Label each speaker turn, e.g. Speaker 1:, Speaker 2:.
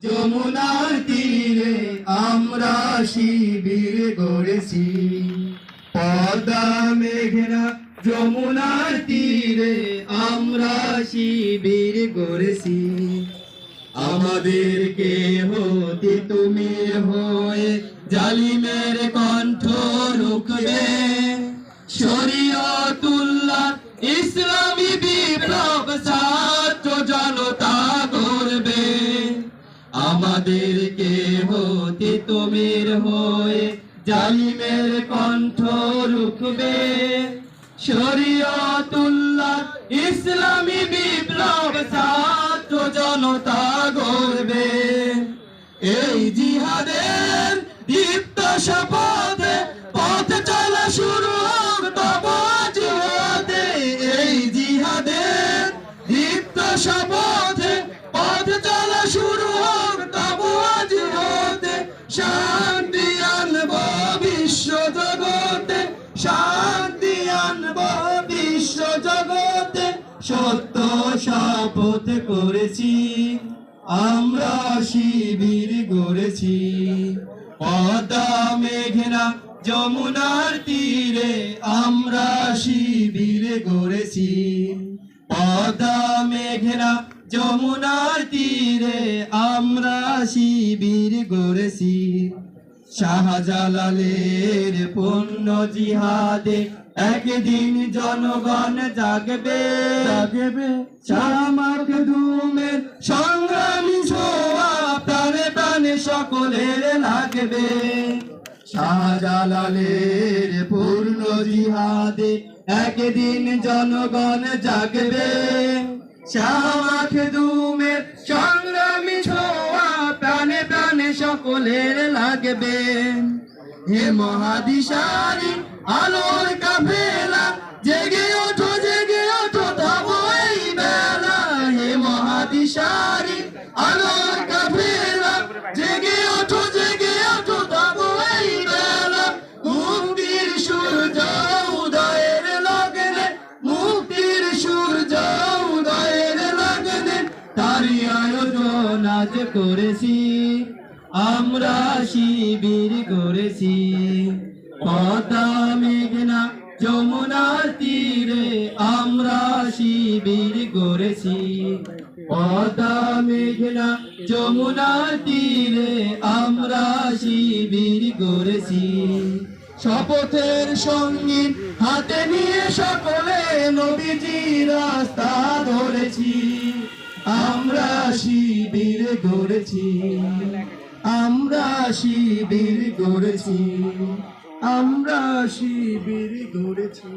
Speaker 1: যমুনার তীরে আমরা শিবির গড়েছি। পদ্মা মেঘনা যমুনার তীরে আমরা শিবির গড়েছি। আমাদেরকে হতে তুমি হয়ে জালিমের কণ্ঠ রুখবে। শরীয়তুল্লাহ ইসলামী বিপ্লব ছাত্র জনতা করবে। আমাদেরকে হতে তুমি হয়ে জালিমের কণ্ঠ রুখবে। শরীয়তুল্লাহ ইসলামী বিপ্লব ছাত্র জনতা গড়বে। এই জিহাদের দীপ্ত শপথে পথ চলা শুরু হোক তব আজ হতে। এই জিহাদের দীপ্ত শপথে পথ চলা শুরু হোক তব আজ হতে। শান্তি আনব বিশ্ব জগতে, শান্তি আনব বিশ্ব জগতে। সত্য শপথ করেছি, আমরা শিবির গড়েছি। পদ্মা মেঘনা যমুনার তীরে আমরা শিবির গড়েছি। পদ্মা মেঘনা যমুনার তীরে আমরা শিবির গড়েছি। শাহজালালের পুণ্য জিহাদে একদিন জনগণ জাগবে। শাহ মাখদুমের সংগ্রামী ছোঁয়া প্রাণে প্রাণে সকলের লাগবে। শাহজালালের পূর্ণ জিহাদে একদিন জনগণ জাগবে। শাহ মাখদুমের সংগ্রামী ছোঁয়া প্রাণে প্রাণে সকলের লাগবে। হে মহাদিশারি আলোর কাফেলা, জেগে ওঠো তব এই বেলা। হে মহাদিশারি আলোর কাফেলা, জেগে ওঠো তব এই বেলা। মুক্তির সূর্য উদয়ের লগ্নে, মুক্তির সূর্য উদয়ের লগ্নে তারই আয়োজন আজ করেছি। আমরা শিবির গড়েছি। পদ্মা মেঘনা যমুনার তীরে আমরা শিবির গড়েছি। পদ্মা মেঘনা যমুনার তীরে আমরা শিবির গড়েছি। শপথের সঙ্গী হাতে নিয়ে সকলে নবীজি রাস্তা ধরেছি। আমরা শিবির গড়েছি, আমরা শিবির গড়েছি, আমরা শিবির গড়েছি।